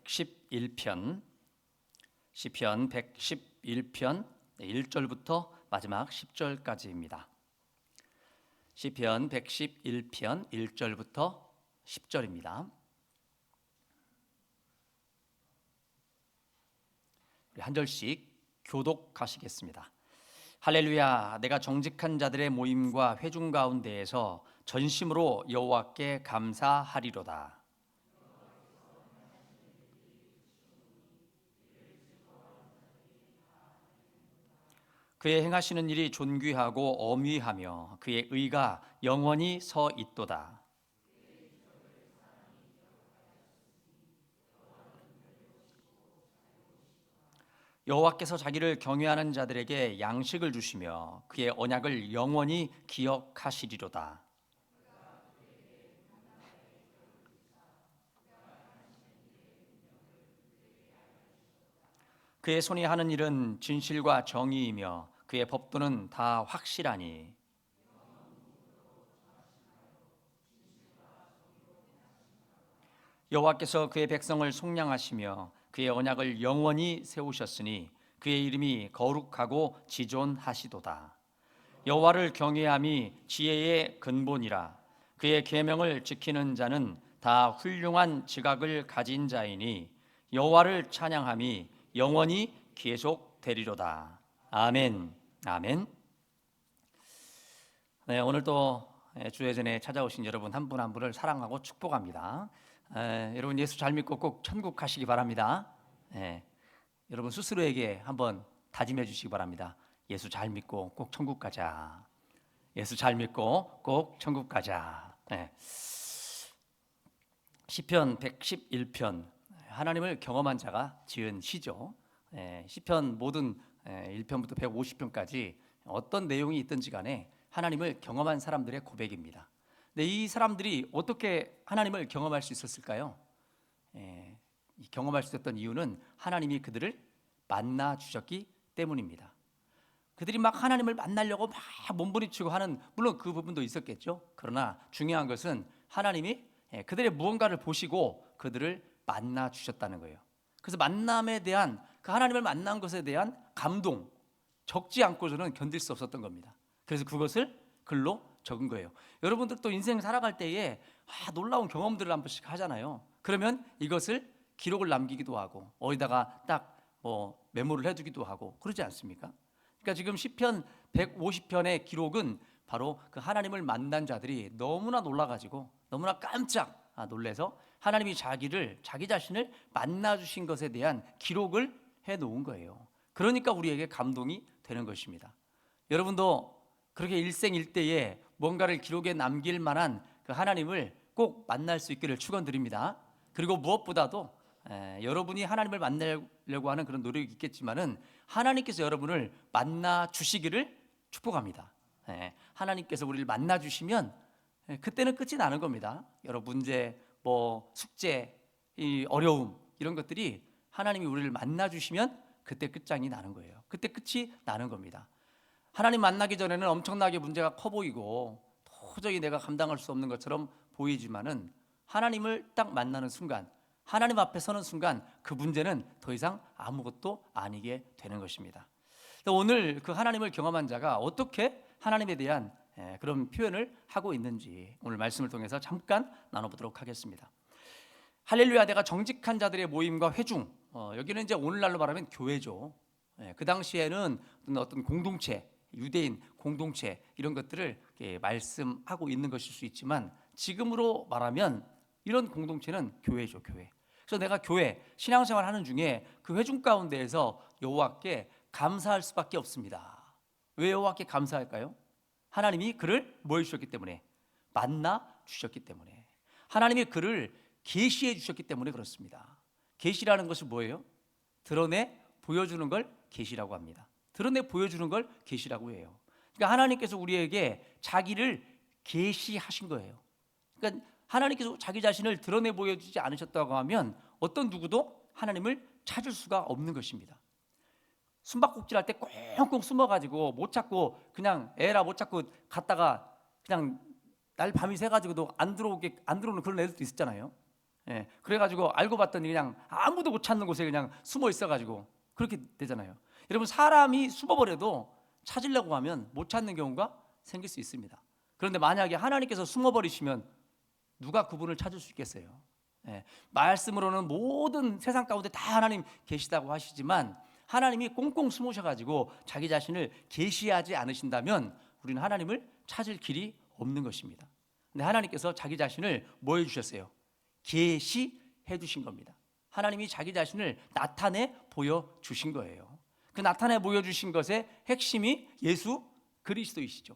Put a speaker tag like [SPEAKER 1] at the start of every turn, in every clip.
[SPEAKER 1] 111편 시편 111편 1절부터 마지막 10절까지입니다. 시편 111편 1절부터 10절입니다. 우리 한 절씩 교독하시겠습니다. 할렐루야. 내가 정직한 자들의 모임과 회중 가운데에서 전심으로 여호와께 감사하리로다. 그의 행하시는 일이 존귀하고 엄위하며 그의 의가 영원히 서 있도다. 여호와께서 자기를 경외하는 자들에게 양식을 주시며 그의 언약을 영원히 기억하시리로다. 그의 손이 하는 일은 진실과 정의이며 그의 법도는 다 확실하니 여호와께서 그의 백성을 속량하시며 그의 언약을 영원히 세우셨으니 그의 이름이 거룩하고 지존하시도다. 여호와를 경외함이 지혜의 근본이라. 그의 계명을 지키는 자는 다 훌륭한 지각을 가진 자이니 여호와를 찬양함이 영원히 계속되리로다. 아멘. 아멘. 네, 오늘 또 주의 전에 찾아오신 여러분 한 분 한 분을 사랑하고 축복합니다. 여러분 예수 잘 믿고 꼭 천국 가시기 바랍니다. 여러분 스스로에게 한번 다짐해 주시기 바랍니다. 예수 잘 믿고 꼭 천국 가자. 예수 잘 믿고 꼭 천국 가자. 시편 111편 하나님을 경험한 자가 지은 시죠. 시편 모든 1편부터 150편까지 어떤 내용이 있든지 간에 하나님을 경험한 사람들의 고백입니다. 근데 이 사람들이 어떻게 하나님을 경험할 수 있었을까요? 경험할 수 있었던 이유는 하나님이 그들을 만나 주셨기 때문입니다. 그들이 막 하나님을 만나려고 막 몸부림치고 하는, 물론 그 부분도 있었겠죠. 그러나 중요한 것은 하나님이 그들의 무언가를 보시고 그들을 만나 주셨다는 거예요. 그래서 만남에 대한, 그 하나님을 만난 것에 대한 감동, 적지 않고서는 견딜 수 없었던 겁니다. 그래서 그것을 글로 적은 거예요. 여러분들도 인생 살아갈 때에 놀라운 경험들을 한 번씩 하잖아요. 그러면 이것을 기록을 남기기도 하고 어디다가 딱 메모를 해두기도 하고 그러지 않습니까? 그러니까 지금 시편 150편의 기록은 바로 그 하나님을 만난 자들이 너무나 놀라가지고 너무나 깜짝 놀래서 하나님이 자기 자신을 만나 주신 것에 대한 기록을 해놓은 거예요. 그러니까 우리에게 감동이 되는 것입니다. 여러분도 그렇게 일생일대에 뭔가를 기록에 남길 만한 그 하나님을 꼭 만날 수 있기를 축원드립니다. 그리고 무엇보다도 여러분이 하나님을 만나려고 하는 그런 노력이 있겠지만은 하나님께서 여러분을 만나 주시기를 축복합니다. 하나님께서 우리를 만나 주시면 그때는 끝이 나는 겁니다. 여러 문제, 숙제, 이 어려움 이런 것들이 하나님이 우리를 만나 주시면 그때 끝장이 나는 거예요. 그때 끝이 나는 겁니다. 하나님 만나기 전에는 엄청나게 문제가 커 보이고 도저히 내가 감당할 수 없는 것처럼 보이지만은 하나님을 딱 만나는 순간, 하나님 앞에 서는 순간 그 문제는 더 이상 아무것도 아니게 되는 것입니다. 오늘 그 하나님을 경험한 자가 어떻게 하나님에 대한 그런 표현을 하고 있는지 오늘 말씀을 통해서 잠깐 나눠보도록 하겠습니다. 할렐루야. 내가 정직한 자들의 모임과 회중, 여기는 이제 오늘날로 말하면 교회죠. 그 당시에는 어떤 공동체, 유대인 공동체 이런 것들을 말씀하고 있는 것일 수 있지만 지금으로 말하면 이런 공동체는 교회죠, 교회. 그래서 내가 교회 신앙생활 하는 중에 그 회중 가운데에서 여호와께 감사할 수밖에 없습니다. 왜 여호와께 감사할까요? 하나님이 그를 뭐 해주셨기 때문에? 만나 주셨기 때문에. 하나님이 그를 계시해 주셨기 때문에 그렇습니다. 계시라는 것은 뭐예요? 드러내 보여주는 걸 계시라고 합니다. 드러내 보여주는 걸 계시라고 해요. 그러니까 하나님께서 우리에게 자기를 계시하신 거예요. 그러니까 하나님께서 자기 자신을 드러내 보여주지 않으셨다고 하면 어떤 누구도 하나님을 찾을 수가 없는 것입니다. 숨바꼭질 할 때 꽁꽁 숨어가지고 못 찾고 그냥 에라 못 찾고 갔다가 그냥 날 밤이 새가지고도 안 들어오는 그런 애들도 있었잖아요. 예, 그래가지고 알고 봤더니 그냥 아무도 못 찾는 곳에 그냥 숨어 있어가지고 그렇게 되잖아요. 여러분, 사람이 숨어버려도 찾으려고 하면 못 찾는 경우가 생길 수 있습니다. 그런데 만약에 하나님께서 숨어버리시면 누가 그분을 찾을 수 있겠어요? 예, 말씀으로는 모든 세상 가운데 다 하나님 계시다고 하시지만 하나님이 꽁꽁 숨으셔가지고 자기 자신을 계시하지 않으신다면 우리는 하나님을 찾을 길이 없는 것입니다. 근데 하나님께서 자기 자신을 뭐 해주셨어요? 계시해 주신 겁니다. 하나님이 자기 자신을 나타내 보여주신 거예요. 그 나타내 보여주신 것의 핵심이 예수 그리스도이시죠.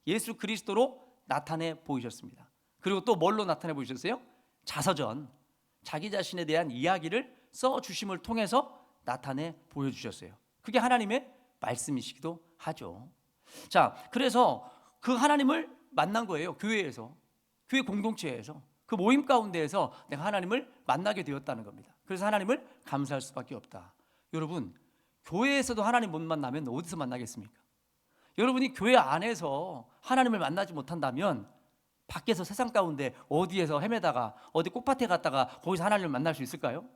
[SPEAKER 1] 예수 그리스도로 나타내 보이셨습니다. 그리고 또 뭘로 나타내 보이셨어요? 자서전, 자기 자신에 대한 이야기를 써주심을 통해서 나타내 보여주셨어요. 그게 하나님의 말씀이시기도 하죠. 자, 그래서 그 하나님을 만난 거예요. 교회에서, 교회 공동체에서, 그 모임 가운데에서 내가 하나님을 만나게 되었다는 겁니다. 그래서 하나님을 감사할 수밖에 없다. 여러분, 교회에서도 하나님 못 만나면 어디서 만나겠습니까? 여러분이 교회 안에서 하나님을 만나지 못한다면 밖에서 세상 가운데 어디에서 헤매다가 어디 꽃밭에 갔다가 거기서 하나님을 만날 수 있을까요?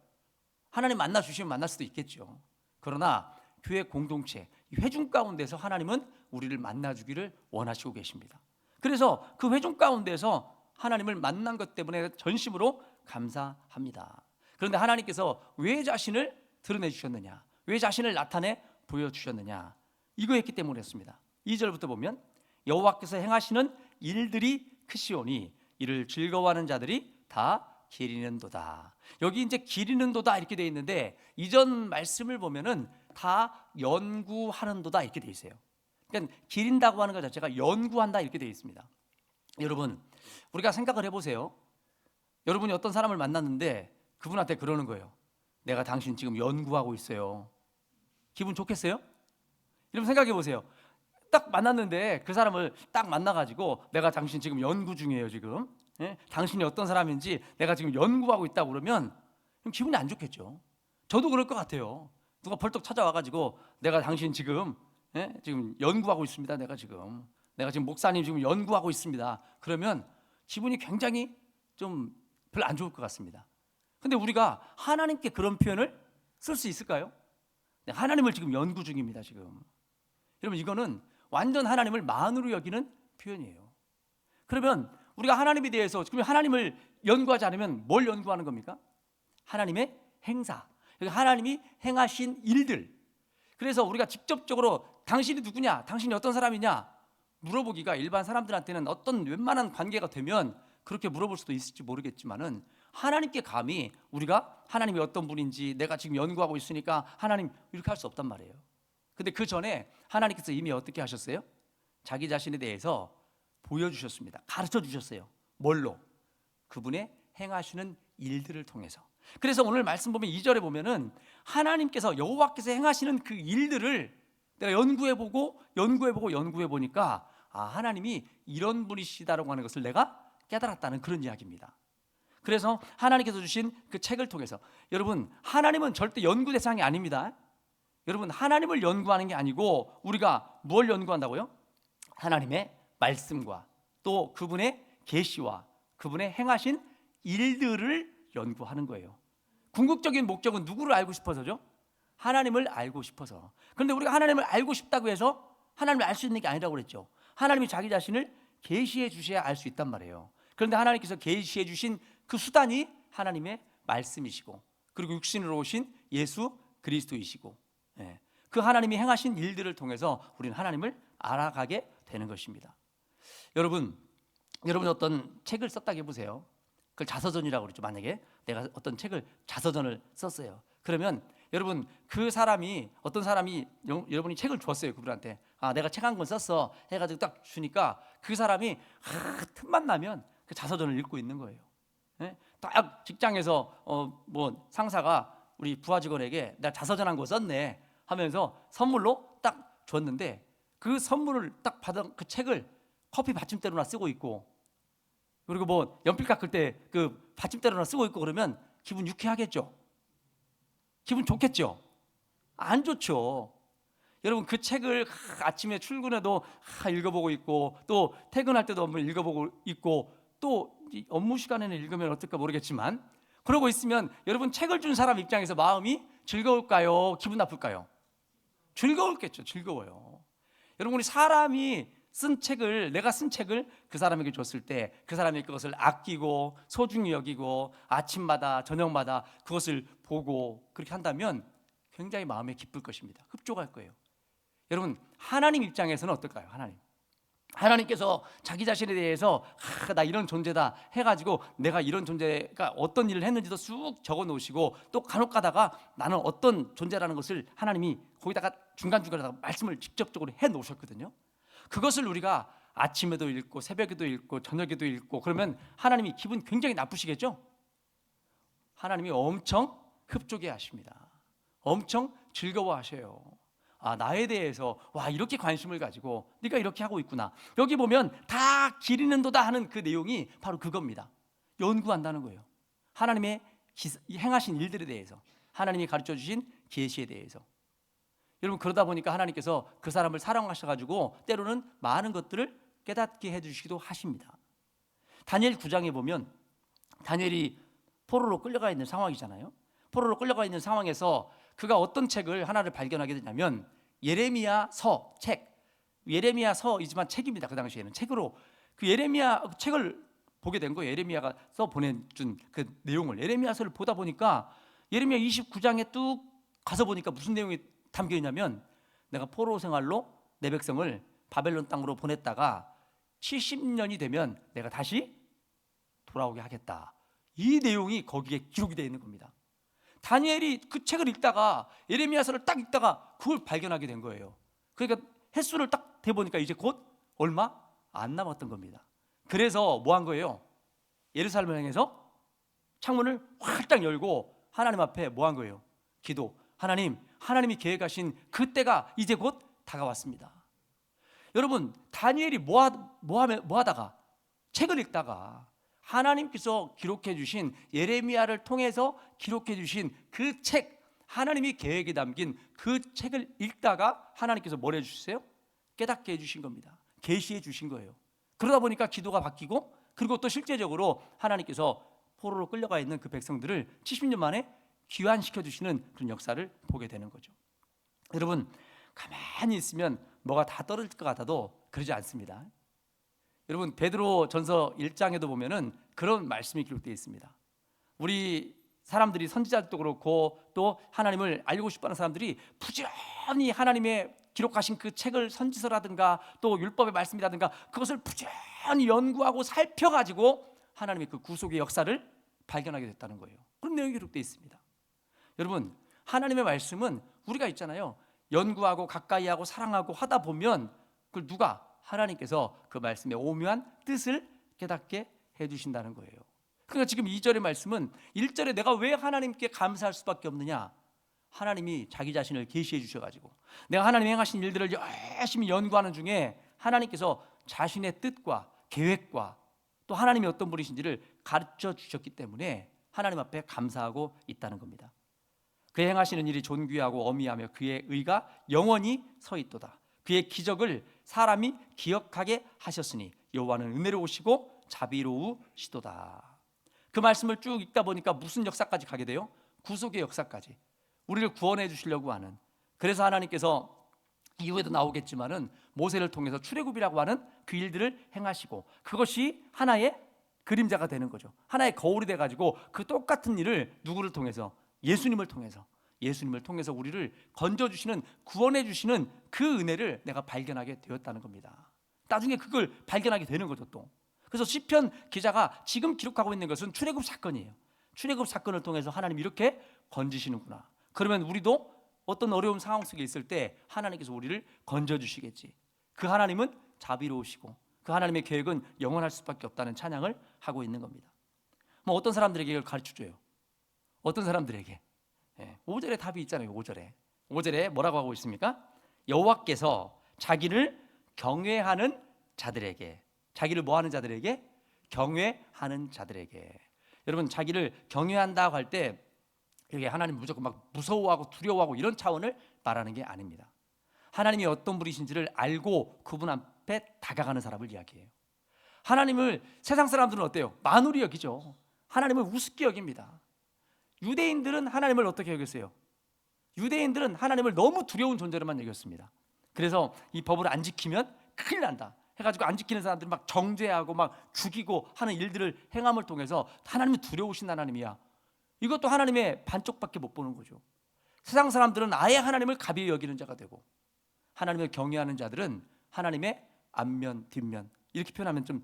[SPEAKER 1] 하나님 만나 주시면 만날 수도 있겠죠. 그러나 교회 공동체, 회중 가운데서 하나님은 우리를 만나 주기를 원하시고 계십니다. 그래서 그 회중 가운데서 하나님을 만난 것 때문에 전심으로 감사합니다. 그런데 하나님께서 왜 자신을 드러내 주셨느냐, 왜 자신을 나타내 보여주셨느냐, 이거 했기 때문이었습니다. 2절부터 보면 여호와께서 행하시는 일들이 크시오니 이를 즐거워하는 자들이 다 기리는도다. 여기 이제 기리는도다 이렇게 되어 있는데 이전 말씀을 보면은 다 연구하는도다 이렇게 되어 있어요. 그러니까 기린다고 하는 것 자체가 연구한다 이렇게 되어 있습니다. 여러분, 우리가 생각을 해보세요. 여러분이 어떤 사람을 만났는데 그분한테 그러는 거예요. 내가 당신 지금 연구하고 있어요. 기분 좋겠어요? 여러분 생각해 보세요. 딱 만났는데 그 사람을 딱 만나가지고 내가 당신 지금 연구 중이에요 지금. 예? 당신이 어떤 사람인지 내가 지금 연구하고 있다고 그러면 기분이 안 좋겠죠. 저도 그럴 것 같아요. 누가 벌떡 찾아와가지고 내가 당신 지금 지금 연구하고 있습니다. 내가 지금 목사님 지금 연구하고 있습니다. 그러면 기분이 굉장히 좀 별로 안 좋을 것 같습니다. 근데 우리가 하나님께 그런 표현을 쓸 수 있을까요? 하나님을 지금 연구 중입니다. 지금 여러분, 이거는 완전 하나님을 만으로 여기는 표현이에요. 그러면 우리가 하나님에 대해서, 그러면 하나님을 연구하지 않으면 뭘 연구하는 겁니까? 하나님의 행사, 하나님이 행하신 일들. 그래서 우리가 직접적으로 당신이 누구냐, 당신이 어떤 사람이냐 물어보기가 일반 사람들한테는 어떤 웬만한 관계가 되면 그렇게 물어볼 수도 있을지 모르겠지만은 하나님께 감히 우리가 하나님이 어떤 분인지 내가 지금 연구하고 있으니까 하나님 이렇게 할 수 없단 말이에요. 근데 그 전에 하나님께서 이미 어떻게 하셨어요? 자기 자신에 대해서 보여주셨습니다. 가르쳐 주셨어요. 뭘로? 그분의 행하시는 일들을 통해서. 그래서 오늘 말씀 보면 2절에 보면은 하나님께서, 여호와께서 행하시는 그 일들을 내가 연구해 보니까 하나님이 이런 분이시다라고 하는 것을 내가 깨달았다는 그런 이야기입니다. 그래서 하나님께서 주신 그 책을 통해서, 여러분, 하나님은 절대 연구 대상이 아닙니다. 여러분, 하나님을 연구하는 게 아니고 우리가 뭘 연구한다고요? 하나님의 말씀과 또 그분의 계시와 그분의 행하신 일들을 연구하는 거예요. 궁극적인 목적은 누구를 알고 싶어서죠? 하나님을 알고 싶어서. 그런데 우리가 하나님을 알고 싶다고 해서 하나님을 알 수 있는 게 아니라고 그랬죠. 하나님이 자기 자신을 계시해 주셔야 알 수 있단 말이에요. 그런데 하나님께서 계시해 주신 그 수단이 하나님의 말씀이시고, 그리고 육신으로 오신 예수 그리스도이시고, 그 하나님이 행하신 일들을 통해서 우리는 하나님을 알아가게 되는 것입니다. 여러분 어떤 책을 썼다고 해보세요. 그걸 자서전이라고 그러죠. 만약에 내가 어떤 책을 자서전을 썼어요. 그러면 여러분, 그 사람이, 어떤 사람이 여러분이 책을 줬어요. 그분한테 내가 책 한 권 썼어 해가지고 딱 주니까 그 사람이 틈만 나면 그 자서전을 읽고 있는 거예요. 딱 직장에서 뭐 상사가 우리 부하 직원에게 내가 자서전 한 권 썼네 하면서 선물로 딱 줬는데 그 선물을 딱 받은 그 책을 커피 받침대로나 쓰고 있고, 그리고 뭐 연필 깎을 때 그 받침대로나 쓰고 있고 그러면 기분 유쾌하겠죠? 기분 좋겠죠? 안 좋죠. 여러분, 그 책을 아침에 출근해도 읽어보고 있고, 또 퇴근할 때도 한번 읽어보고 있고, 또 업무 시간에는 읽으면 어떨까 모르겠지만 그러고 있으면 여러분 책을 준 사람 입장에서 마음이 즐거울까요? 기분 나쁠까요? 즐거울겠죠. 즐거워요. 여러분, 우리 사람이 쓴 책을, 내가 쓴 책을 그 사람에게 줬을 때 그 사람이 그것을 아끼고 소중히 여기고 아침마다 저녁마다 그것을 보고 그렇게 한다면 굉장히 마음에 기쁠 것입니다. 흡족할 거예요. 여러분, 하나님 입장에서는 어떨까요? 하나님께서 자기 자신에 대해서 나 이런 존재다 해가지고 내가 이런 존재가 어떤 일을 했는지도 쑥 적어 놓으시고 또 간혹 가다가 나는 어떤 존재라는 것을 하나님이 거기다가 중간중간에다가 말씀을 직접적으로 해 놓으셨거든요. 그것을 우리가 아침에도 읽고 새벽에도 읽고 저녁에도 읽고 그러면 하나님이 기분 굉장히 나쁘시겠죠? 하나님이 엄청 흡족해 하십니다. 엄청 즐거워하셔요. 나에 대해서 이렇게 관심을 가지고 네가 이렇게 하고 있구나. 여기 보면 다 기리는도다 하는 그 내용이 바로 그겁니다. 연구한다는 거예요. 하나님의 행하신 일들에 대해서, 하나님이 가르쳐 주신 계시에 대해서. 여러분, 그러다 보니까 하나님께서 그 사람을 사랑하셔가지고 때로는 많은 것들을 깨닫게 해주시기도 하십니다. 다니엘 9장에 보면 다니엘이 포로로 끌려가 있는 상황이잖아요. 포로로 끌려가 있는 상황에서 그가 어떤 책을 하나를 발견하게 되냐면 예레미야서 책, 예레미야서이지만 책입니다. 그 당시에는 책으로 그 예레미야 책을 보게 된 거예요. 예레미야가 써 보내준 그 내용을, 예레미야서를 보다 보니까 예레미야 29장에 뚝 가서 보니까 무슨 내용이 담겨 있냐면 내가 포로 생활로 내 백성을 바벨론 땅으로 보냈다가 70년이 되면 내가 다시 돌아오게 하겠다. 이 내용이 거기에 기록이 되어 있는 겁니다. 다니엘이 그 책을 읽다가 예레미야서를 딱 읽다가 그걸 발견하게 된 거예요. 그러니까 횟수를 딱 대보니까 이제 곧 얼마 안 남았던 겁니다. 그래서 뭐 한 거예요? 예루살렘을 향해서 창문을 활짝 열고 하나님 앞에 뭐 한 거예요? 기도. 하나님이 계획하신 그때가 이제 곧 다가왔습니다. 여러분, 다니엘이 뭐 하다가 책을 읽다가 하나님께서 기록해 주신 예레미야를 통해서 기록해 주신 그 책, 하나님이 계획에 담긴 그 책을 읽다가 하나님께서 뭘 해주셨어요? 깨닫게 해주신 겁니다. 계시해 주신 거예요. 그러다 보니까 기도가 바뀌고, 그리고 또 실제적으로 하나님께서 포로로 끌려가 있는 그 백성들을 70년 만에 귀환시켜 주시는 그런 역사를 보게 되는 거죠. 여러분, 가만히 있으면 뭐가 다 떨어질 것 같아도 그러지 않습니다. 여러분, 베드로 전서 1장에도 보면은 그런 말씀이 기록되어 있습니다. 우리 사람들이, 선지자들도 그렇고 또 하나님을 알고 싶어하는 사람들이 부지런히 하나님의 기록하신 그 책을, 선지서라든가 또 율법의 말씀이라든가 그것을 부지런히 연구하고 살펴가지고 하나님의 그 구속의 역사를 발견하게 됐다는 거예요. 그런 내용이 기록되어 있습니다. 여러분, 하나님의 말씀은 우리가 있잖아요, 연구하고 가까이하고 사랑하고 하다 보면 그걸 누가? 하나님께서 그 말씀의 오묘한 뜻을 깨닫게 해주신다는 거예요. 그러니까 지금 2절의 말씀은 1절에 내가 왜 하나님께 감사할 수밖에 없느냐, 하나님이 자기 자신을 계시해 주셔가지고 내가 하나님이 행하신 일들을 열심히 연구하는 중에 하나님께서 자신의 뜻과 계획과 또 하나님이 어떤 분이신지를 가르쳐 주셨기 때문에 하나님 앞에 감사하고 있다는 겁니다. 그의 행하시는 일이 존귀하고 어미하며 그의 의가 영원히 서 있도다. 그의 기적을 사람이 기억하게 하셨으니 여호와는 은혜로우시고 자비로우시도다. 그 말씀을 쭉 읽다 보니까 무슨 역사까지 가게 돼요? 구속의 역사까지, 우리를 구원해 주시려고 하는. 그래서 하나님께서 이후에도 나오겠지만은 모세를 통해서 출애굽이라고 하는 그 일들을 행하시고 그것이 하나의 그림자가 되는 거죠. 하나의 거울이 돼가지고 그 똑같은 일을 누구를 통해서? 예수님을 통해서 우리를 건져주시는, 구원해주시는 그 은혜를 내가 발견하게 되었다는 겁니다. 나중에 그걸 발견하게 되는 거죠 또. 그래서 시편 기자가 지금 기록하고 있는 것은 출애굽 사건이에요. 출애굽 사건을 통해서 하나님이 이렇게 건지시는구나. 그러면 우리도 어떤 어려운 상황 속에 있을 때 하나님께서 우리를 건져주시겠지. 그 하나님은 자비로우시고 그 하나님의 계획은 영원할 수밖에 없다는 찬양을 하고 있는 겁니다. 뭐 어떤 사람들에게 이걸 가르쳐줘요. 어떤 사람들에게 5절에 답이 있잖아요. 5절에 뭐라고 하고 있습니까? 여호와께서 자기를 경외하는 자들에게, 자기를 뭐하는 자들에게? 경외하는 자들에게. 여러분, 자기를 경외한다고 할 때 이게 하나님 무조건 막 무서워하고 두려워하고 이런 차원을 말하는 게 아닙니다. 하나님이 어떤 분이신지를 알고 그분 앞에 다가가는 사람을 이야기해요. 하나님을 세상 사람들은 어때요? 만우리 여기죠. 하나님을 우습게 여깁니다. 유대인들은 하나님을 어떻게 여겼어요? 유대인들은 하나님을 너무 두려운 존재로만 여겼습니다. 그래서 이 법을 안 지키면 큰일 난다 해가지고 안 지키는 사람들을 막 정죄하고 막 죽이고 하는 일들을 행함을 통해서 하나님이 두려우신 하나님이야. 이것도 하나님의 반쪽밖에 못 보는 거죠. 세상 사람들은 아예 하나님을 가벼이 여기는 자가 되고, 하나님을 경외하는 자들은 하나님의 앞면 뒷면, 이렇게 표현하면 좀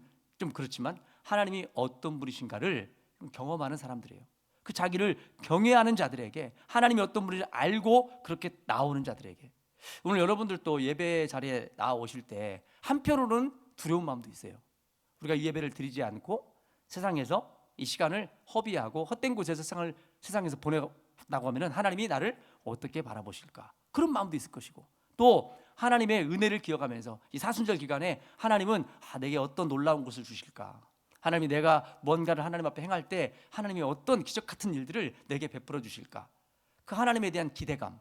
[SPEAKER 1] 그렇지만 하나님이 어떤 분이신가를 경험하는 사람들이에요. 그 자기를 경외하는 자들에게, 하나님이 어떤 분인지 알고 그렇게 나오는 자들에게. 오늘 여러분들도 예배 자리에 나오실 때 한편으로는 두려운 마음도 있어요. 우리가 이 예배를 드리지 않고 세상에서 이 시간을 허비하고 헛된 곳에서 세상에서 보내다고 하면 하나님이 나를 어떻게 바라보실까, 그런 마음도 있을 것이고, 또 하나님의 은혜를 기억하면서 이 사순절 기간에 하나님은 내게 어떤 놀라운 것을 주실까, 하나님이 내가 뭔가를 하나님 앞에 행할 때 하나님이 어떤 기적 같은 일들을 내게 베풀어 주실까, 그 하나님에 대한 기대감,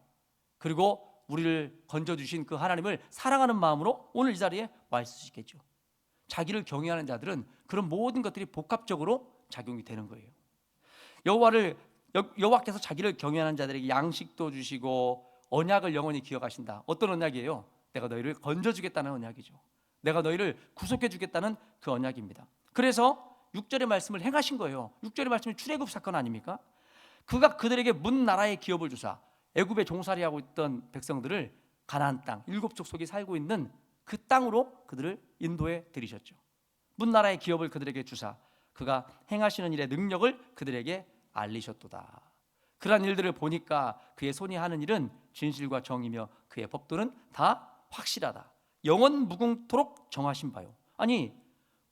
[SPEAKER 1] 그리고 우리를 건져주신 그 하나님을 사랑하는 마음으로 오늘 이 자리에 와 있을 수 있겠죠. 자기를 경외하는 자들은 그런 모든 것들이 복합적으로 작용이 되는 거예요. 여호와께서 자기를 경외하는 자들에게 양식도 주시고 언약을 영원히 기억하신다. 어떤 언약이에요? 내가 너희를 건져주겠다는 언약이죠. 내가 너희를 구속해주겠다는 그 언약입니다. 그래서 6절의 말씀을 행하신 거예요. 6절의 말씀이 출애굽 사건 아닙니까? 그가 그들에게 문 나라의 기업을 주사 애굽에 종살이하고 있던 백성들을 가나안 땅, 7족속이 살고 있는 그 땅으로 그들을 인도해 들이셨죠. 문 나라의 기업을 그들에게 주사 그가 행하시는 일의 능력을 그들에게 알리셨도다. 그러한 일들을 보니까 그의 손이 하는 일은 진실과 정의며 그의 법도는 다 확실하다. 영원 무궁토록 정하신 바요. 아니,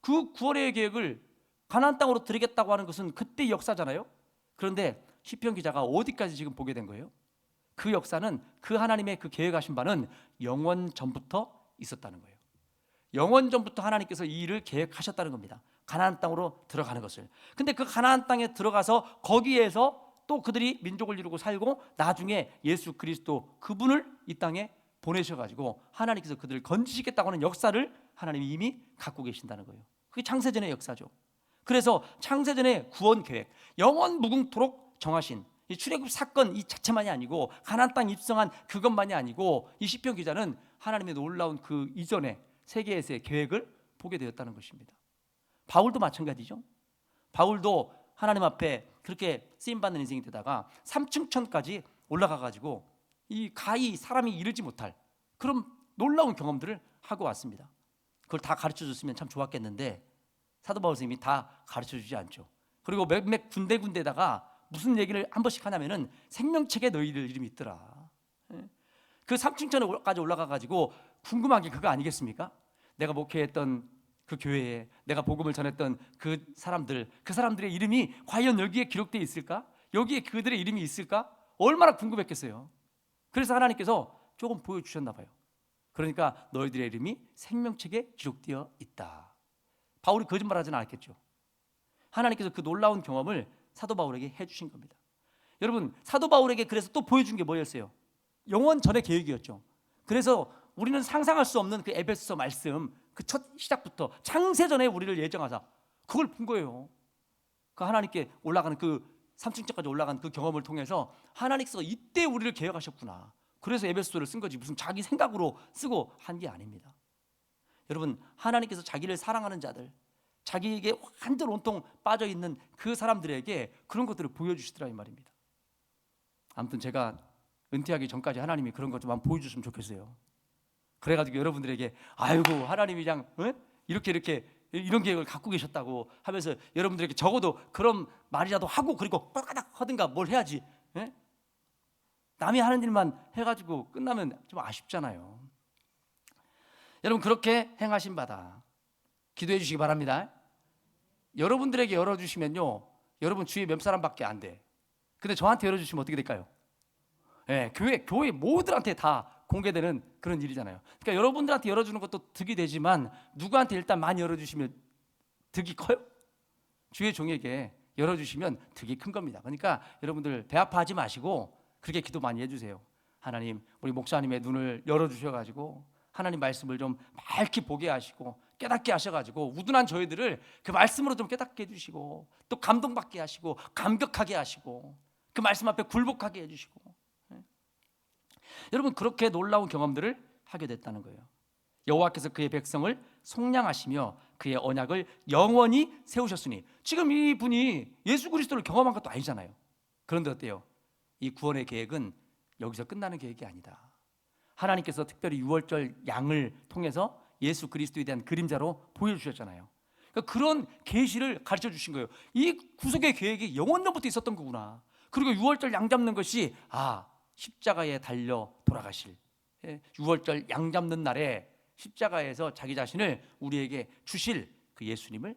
[SPEAKER 1] 그 구원의 계획을 가나안 땅으로 드리겠다고 하는 것은 그때 역사잖아요. 그런데 시편 기자가 어디까지 지금 보게 된 거예요? 그 역사는, 그 하나님의 그 계획하신 바는 영원 전부터 있었다는 거예요. 영원 전부터 하나님께서 이 일을 계획하셨다는 겁니다. 가나안 땅으로 들어가는 것을. 근데 그 가나안 땅에 들어가서 거기에서 또 그들이 민족을 이루고 살고 나중에 예수 그리스도 그분을 이 땅에 보내셔가지고 하나님께서 그들을 건지시겠다고 하는 역사를 하나님이 이미 갖고 계신다는 거예요. 그게 창세전의 역사죠. 그래서 창세전의 구원 계획, 영원 무궁토록 정하신 이 출애굽 사건 이 자체만이 아니고 가나안 땅 입성한 그것만이 아니고 이 시편 기자는 하나님의 놀라운 그 이전의 세계에서의 계획을 보게 되었다는 것입니다. 바울도 마찬가지죠. 바울도 하나님 앞에 그렇게 쓰임받는 인생이 되다가 삼층천까지 올라가가지고 이 가히 사람이 이르지 못할 그런 놀라운 경험들을 하고 왔습니다. 그걸 다 가르쳐줬으면 참 좋았겠는데 사도 바울 선생님이 다 가르쳐주지 않죠. 그리고 몇몇 군데군데다가 무슨 얘기를 한 번씩 하냐면은 생명책에 너희들 이름이 있더라. 그 삼층천까지 올라가가지고 궁금한 게 그거 아니겠습니까? 내가 목회했던 그 교회에 내가 복음을 전했던 그 사람들의 이름이 과연 여기에 기록되어 있을까? 여기에 그들의 이름이 있을까? 얼마나 궁금했겠어요. 그래서 하나님께서 조금 보여주셨나 봐요. 그러니까 너희들의 이름이 생명책에 기록되어 있다. 바울이 거짓말하지는 않았겠죠. 하나님께서 그 놀라운 경험을 사도 바울에게 해주신 겁니다. 여러분, 사도 바울에게 그래서 또 보여준 게 뭐였어요? 영원 전의 계획이었죠. 그래서 우리는 상상할 수 없는 그 에베소서 말씀, 그 첫 시작부터 창세전에 우리를 예정하사 그걸 본 거예요. 그 하나님께 올라가는 그 3층까지 올라간 그 경험을 통해서 하나님께서 이때 우리를 계획하셨구나. 그래서 에베소서를 쓴 거지 무슨 자기 생각으로 쓰고 한 게 아닙니다. 여러분, 하나님께서 자기를 사랑하는 자들, 자기에게 완전 온통 빠져있는 그 사람들에게 그런 것들을 보여주시더라 이 말입니다. 아무튼 제가 은퇴하기 전까지 하나님이 그런 것 좀 한번 보여주셨으면 좋겠어요. 그래가지고 여러분들에게 아이고 하나님이 그냥 이렇게 이런 계획을 갖고 계셨다고 하면서 여러분들에게 적어도 그런 말이라도 하고 그리고 꼴까닥 하든가 뭘 해야지. 남이 하는 일만 해가지고 끝나면 좀 아쉽잖아요. 여러분, 그렇게 행하신 바다 기도해 주시기 바랍니다. 여러분들에게 열어주시면요, 여러분 주위에 몇 사람밖에 안 돼. 근데 저한테 열어주시면 어떻게 될까요? 교회 모두한테 다 공개되는 그런 일이잖아요. 그러니까 여러분들한테 열어주는 것도 득이 되지만 누구한테 일단 많이 열어주시면 득이 커요? 주의 종에게 열어주시면 득이 큰 겁니다. 그러니까 여러분들 배 아파하지 마시고 그렇게 기도 많이 해주세요. 하나님, 우리 목사님의 눈을 열어주셔가지고 하나님 말씀을 좀 밝히 보게 하시고 깨닫게 하셔가지고 우둔한 저희들을 그 말씀으로 좀 깨닫게 해주시고 또 감동받게 하시고 감격하게 하시고 그 말씀 앞에 굴복하게 해주시고, 여러분 그렇게 놀라운 경험들을 하게 됐다는 거예요. 여호와께서 그의 백성을 속량하시며 그의 언약을 영원히 세우셨으니, 지금 이분이 예수 그리스도를 경험한 것도 아니잖아요. 그런데 어때요? 이 구원의 계획은 여기서 끝나는 계획이 아니다. 하나님께서 특별히 유월절 양을 통해서 예수 그리스도에 대한 그림자로 보여주셨잖아요. 그러니까 그런 계시를 가르쳐 주신 거예요. 이 구속의 계획이 영원전부터 있었던 거구나. 그리고 유월절 양 잡는 것이 십자가에 달려 돌아가실, 유월절 양 잡는 날에 십자가에서 자기 자신을 우리에게 주실 그 예수님을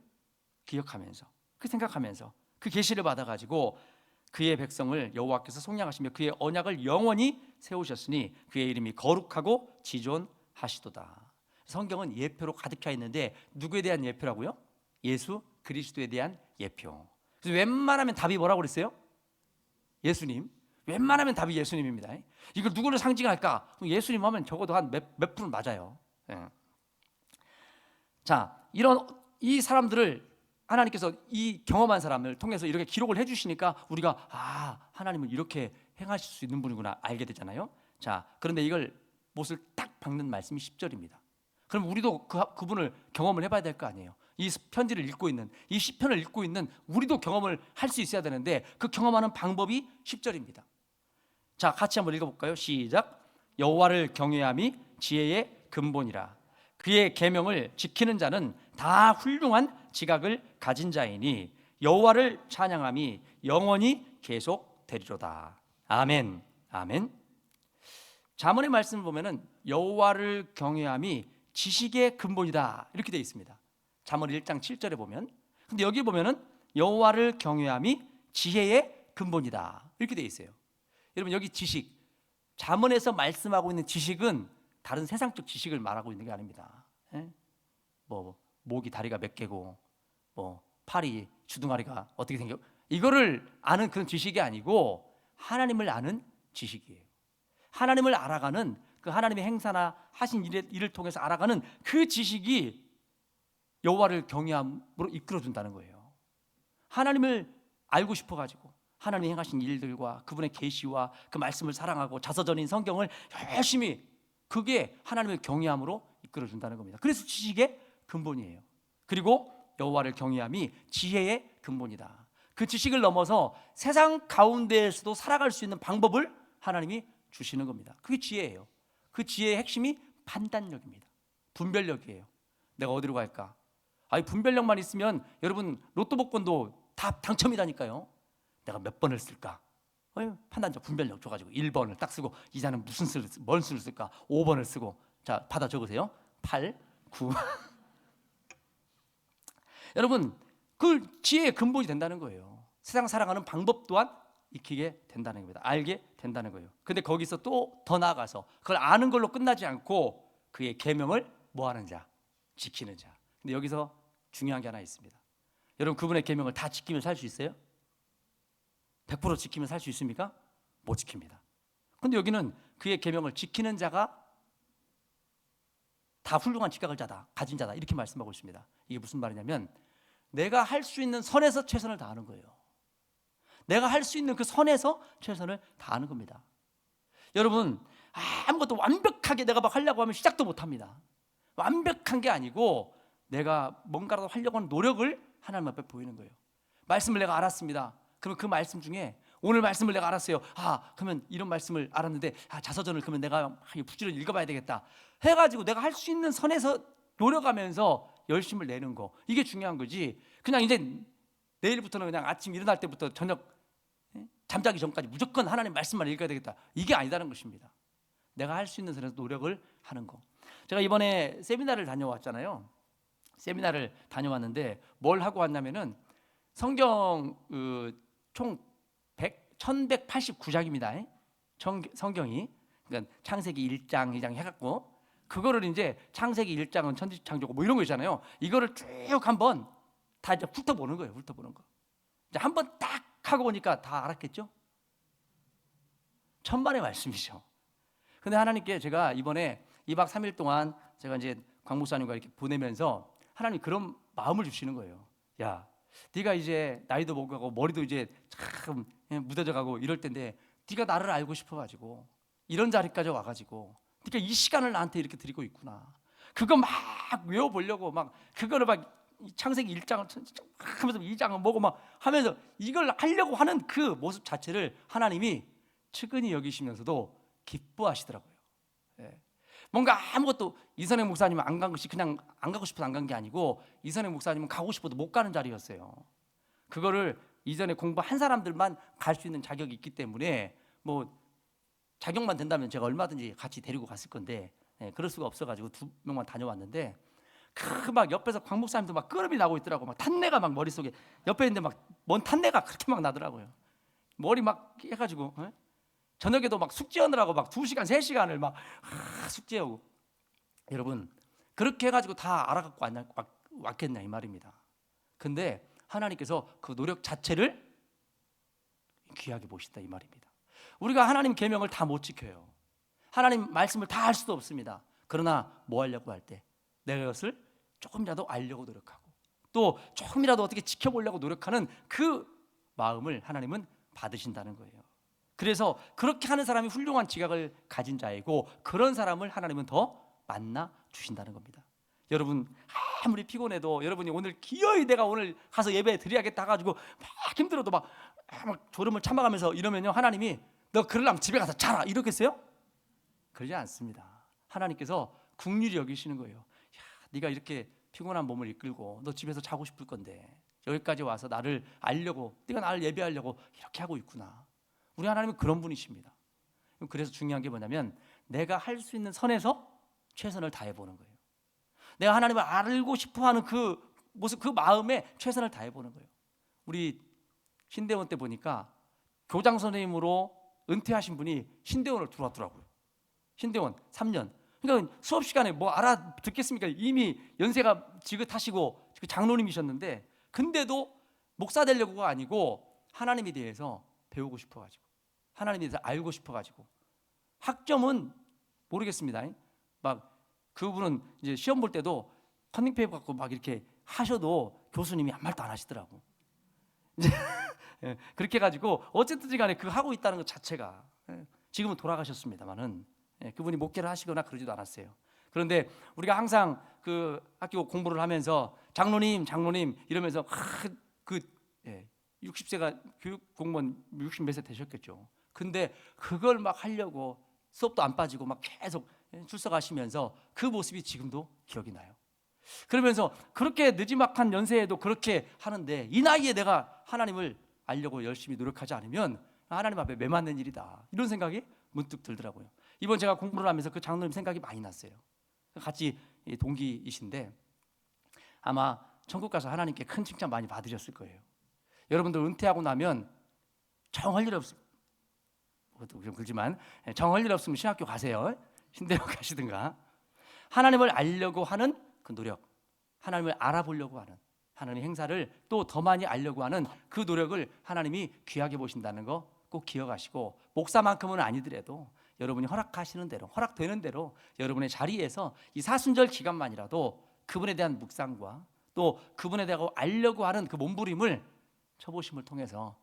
[SPEAKER 1] 기억하면서, 그 생각하면서 그 계시를 받아가지고 그의 백성을 여호와께서 속량하시며 그의 언약을 영원히 세우셨으니 그의 이름이 거룩하고 지존하시도다. 성경은 예표로 가득 차 있는데 누구에 대한 예표라고요? 예수 그리스도에 대한 예표. 그래서 웬만하면 답이 뭐라고 그랬어요? 예수님. 웬만하면 답이 예수님입니다. 이걸 누구를 상징할까? 예수님 하면 적어도 한 몇 프로 맞아요. 자, 이런 이 사람들을 하나님께서 이 경험한 사람을 통해서 이렇게 기록을 해주시니까 우리가 하나님은 이렇게 행하실 수 있는 분이구나 알게 되잖아요. 자, 그런데 이걸 못을 딱 박는 말씀이 10절입니다. 그럼 우리도 그분을 경험을 해봐야 될 거 아니에요. 이 편지를 읽고 있는, 이 시편을 읽고 있는 우리도 경험을 할 수 있어야 되는데 그 경험하는 방법이 10절입니다. 자, 같이 한번 읽어볼까요? 시작. 여호와를 경외함이 지혜의 근본이라. 그의 계명을 지키는 자는 다 훌륭한 지각을 가진 자이니 여호와를 찬양함이 영원히 계속되리로다. 아멘. 아멘. 잠언의 말씀을 보면은 여호와를 경외함이 지식의 근본이다 이렇게 되어 있습니다. 잠언 1장 7절에 보면, 근데 여기 보면은 여호와를 경외함이 지혜의 근본이다 이렇게 되어 있어요. 여러분 여기 지식, 잠언에서 말씀하고 있는 지식은 다른 세상적 지식을 말하고 있는 게 아닙니다. 뭐 목이 다리가 몇 개고, 뭐 팔이 주둥아리가 어떻게 생겨, 이거를 아는 그런 지식이 아니고 하나님을 아는 지식이에요. 하나님을 알아가는, 그 하나님의 행사나 하신 일을 통해서 알아가는 그 지식이 여호와를 경외함으로 이끌어준다는 거예요. 하나님을 알고 싶어가지고 하나님이 행하신 일들과 그분의 계시와 그 말씀을 사랑하고 자서전인 성경을 열심히, 그게 하나님을 경외함으로 이끌어준다는 겁니다. 그래서 지식의 근본이에요. 그리고 여호와를 경외함이 지혜의 근본이다. 그 지식을 넘어서 세상 가운데에서도 살아갈 수 있는 방법을 하나님이 주시는 겁니다. 그게 지혜예요. 그 지혜의 핵심이 판단력입니다. 분별력이에요. 내가 어디로 갈까? 분별력만 있으면 여러분 로또 복권도 다 당첨이라니까요. 내가 몇 번을 쓸까? 판단력, 분별력 줘가지고 1번을 딱 쓰고, 이자는 뭔 수를 쓸까? 5번을 쓰고. 자, 받아 적으세요. 8, 9. 여러분 그 지혜의 근본이 된다는 거예요. 세상 살아가는 방법 또한 익히게 된다는 겁니다. 알게 된다는 거예요. 근데 거기서 또 더 나아가서 그걸 아는 걸로 끝나지 않고 그의 계명을 뭐하는 자? 지키는 자. 근데 여기서 중요한 게 하나 있습니다. 여러분 그분의 계명을 다 지키면 살 수 있어요? 100% 지키면 살 수 있습니까? 못 지킵니다. 근데 여기는 그의 계명을 지키는 자가 다 훌륭한 지각을 가진 자다 이렇게 말씀하고 있습니다. 이게 무슨 말이냐면 내가 할 수 있는 선에서 최선을 다하는 거예요. 내가 할 수 있는 그 선에서 최선을 다하는 겁니다. 여러분 아무것도 완벽하게 내가 막 하려고 하면 시작도 못합니다. 완벽한 게 아니고 내가 뭔가라도 하려고 하는 노력을 하나님 앞에 보이는 거예요. 말씀을 내가 알았습니다. 그러면 그 말씀 중에 오늘 말씀을 내가 알았어요. 그러면 이런 말씀을 알았는데 자서전을 그러면 내가 부지런히 읽어봐야 되겠다 해가지고 내가 할 수 있는 선에서 노력하면서 열심을 내는 거, 이게 중요한 거지. 그냥 이제 내일부터는 그냥 아침 일어날 때부터 저녁 잠자기 전까지 무조건 하나님 말씀만 읽어야 되겠다, 이게 아니다는 것입니다. 내가 할 수 있는 선에서 노력을 하는 거. 제가 이번에 세미나를 다녀왔잖아요. 세미나를 다녀왔는데 뭘 하고 왔냐면은 성경 총 1189장입니다. 성경이. 그러니까 창세기 1장, 2장 해갖고 그거를 이제 창세기 1장은 천지창조고 뭐 이런 거 있잖아요. 이거를 쭉 한번 다 이제 훑어보는 거예요. 훑어보는 거. 이제 한번 딱 하고 보니까 다 알았겠죠? 천만의 말씀이죠. 근데 하나님께 제가 이번에 2박 3일 동안 제가 이제 광 목사님과 이렇게 보내면서 하나님 그런 마음을 주시는 거예요. 야, 네가 이제 나이도 먹고 머리도 이제 참 무뎌져 가고 이럴 텐데 네가 나를 알고 싶어가지고 이런 자리까지 와가지고 네가 이 시간을 나한테 이렇게 드리고 있구나. 그거 막 외워보려고 막 그거를 막 창세기 1장을 하면서 2장을 뭐고 막 하면서 이걸 하려고 하는 그 모습 자체를 하나님이 측은히 여기시면서도 기뻐하시더라고요. 예. 뭔가 아무것도 이선행 목사님은 안 간 것이 그냥 안 가고 싶어서 안 간 게 아니고 이선행 목사님은 가고 싶어도 못 가는 자리였어요. 그거를 이전에 공부한 사람들만 갈 수 있는 자격이 있기 때문에 뭐 자격만 된다면 제가 얼마든지 같이 데리고 갔을 건데 그럴 수가 없어가지고 2명만 다녀왔는데 그 막 옆에서 광 목사님도 막 끄름이 나고 있더라고. 막 탄내가 막 머릿속에 옆에 있는데 막 뭔 탄내가 그렇게 막 나더라고요. 머리 막 해가지고 저녁에도 막 숙제하느라고 막 2시간 3시간을 막 숙제하고. 여러분 그렇게 해가지고 다 알아갖고 왔겠냐 이 말입니다. 근데 하나님께서 그 노력 자체를 귀하게 보신다 이 말입니다. 우리가 하나님 계명을 다 못 지켜요. 하나님 말씀을 다 할 수도 없습니다. 그러나 뭐 하려고 할 때 내가 그것을 조금이라도 알려고 노력하고 또 조금이라도 어떻게 지켜보려고 노력하는 그 마음을 하나님은 받으신다는 거예요. 그래서 그렇게 하는 사람이 훌륭한 지각을 가진 자이고 그런 사람을 하나님은 더 만나 주신다는 겁니다. 여러분 아무리 피곤해도 여러분이 오늘 기어이 내가 오늘 가서 예배 드려야겠다 가지고 막 힘들어도 막 졸음을 참아가면서 이러면요 하나님이 너 그러려면 집에 가서 자라 이러겠어요? 그러지 않습니다. 하나님께서 긍휼히 여기시는 거예요. 야, 네가 이렇게 피곤한 몸을 이끌고 너 집에서 자고 싶을 건데 여기까지 와서 나를 알려고 네가 나를 예배하려고 이렇게 하고 있구나. 우리 하나님은 그런 분이십니다. 그래서 중요한 게 뭐냐면 내가 할 수 있는 선에서 최선을 다해보는 거예요. 내가 하나님을 알고 싶어하는 그 모습, 그 마음에 최선을 다해보는 거예요. 우리 신대원 때 보니까 교장 선생님으로 은퇴하신 분이 신대원을 들어왔더라고요. 신대원 3년. 그러니까 수업 시간에 뭐 알아듣겠습니까? 이미 연세가 지긋하시고 장로님이셨는데 근데도 목사 되려고가 아니고 하나님에 대해서 배우고 싶어가지고 하나님에 대해서 알고 싶어가지고 학점은 모르겠습니다. 막 그분은 이제 시험 볼 때도 컨닝페이퍼 갖고 막 이렇게 하셔도 교수님이 아무 말도 안 하시더라고. 이제 그렇게 해가지고 어쨌든지 간에 그 하고 있다는 것 자체가 지금은 돌아가셨습니다만은 그분이 목회를 하시거나 그러지도 않았어요. 그런데 우리가 항상 그 학교 공부를 하면서 장로님 이러면서 그 60세가 교육 공무원 60 몇 세 되셨겠죠. 근데 그걸 막 하려고 수업도 안 빠지고 막 계속 출석하시면서 그 모습이 지금도 기억이 나요. 그러면서 그렇게 느지막한 연세에도 그렇게 하는데 이 나이에 내가 하나님을 알려고 열심히 노력하지 않으면 하나님 앞에 매맞는 일이다 이런 생각이 문득 들더라고요. 이번 제가 공부를 하면서 그 장로님 생각이 많이 났어요. 같이 동기이신데 아마 천국 가서 하나님께 큰 칭찬 많이 받으셨을 거예요. 여러분들 은퇴하고 나면 정할 일 없어요. 좀 그렇지만 정할 일 없으면 신학교 가세요. 신대로 가시든가. 하나님을 알려고 하는 그 노력, 하나님을 알아보려고 하는 하나님의 행사를 또 더 많이 알려고 하는 그 노력을 하나님이 귀하게 보신다는 거 꼭 기억하시고 목사만큼은 아니더라도 여러분이 허락하시는 대로 허락되는 대로 여러분의 자리에서 이 사순절 기간만이라도 그분에 대한 묵상과 또 그분에 대하고 알려고 하는 그 몸부림을 쳐보심을 통해서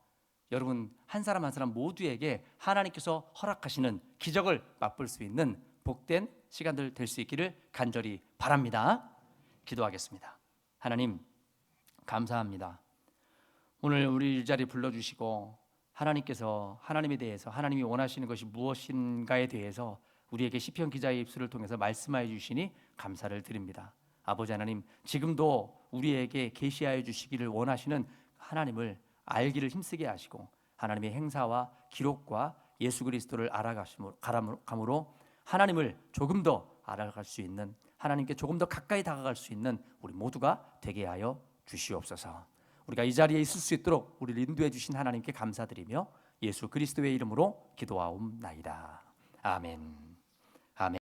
[SPEAKER 1] 여러분 한 사람 한 사람 모두에게 하나님께서 허락하시는 기적을 맛볼 수 있는 복된 시간들 될 수 있기를 간절히 바랍니다. 기도하겠습니다. 하나님 감사합니다. 오늘 우리 이 자리에 불러주시고 하나님께서 하나님에 대해서 하나님이 원하시는 것이 무엇인가에 대해서 우리에게 시편 기자의 입술을 통해서 말씀하여 주시니 감사를 드립니다. 아버지 하나님 지금도 우리에게 계시하여 주시기를 원하시는 하나님을 알기를 힘쓰게 하시고 하나님의 행사와 기록과 예수 그리스도를 알아감으로 하나님을 조금 더 알아갈 수 있는 하나님께 조금 더 가까이 다가갈 수 있는 우리 모두가 되게 하여 주시옵소서. 우리가 이 자리에 있을 수 있도록 우리를 인도해 주신 하나님께 감사드리며 예수 그리스도의 이름으로 기도하옵나이다. 아멘. 아멘.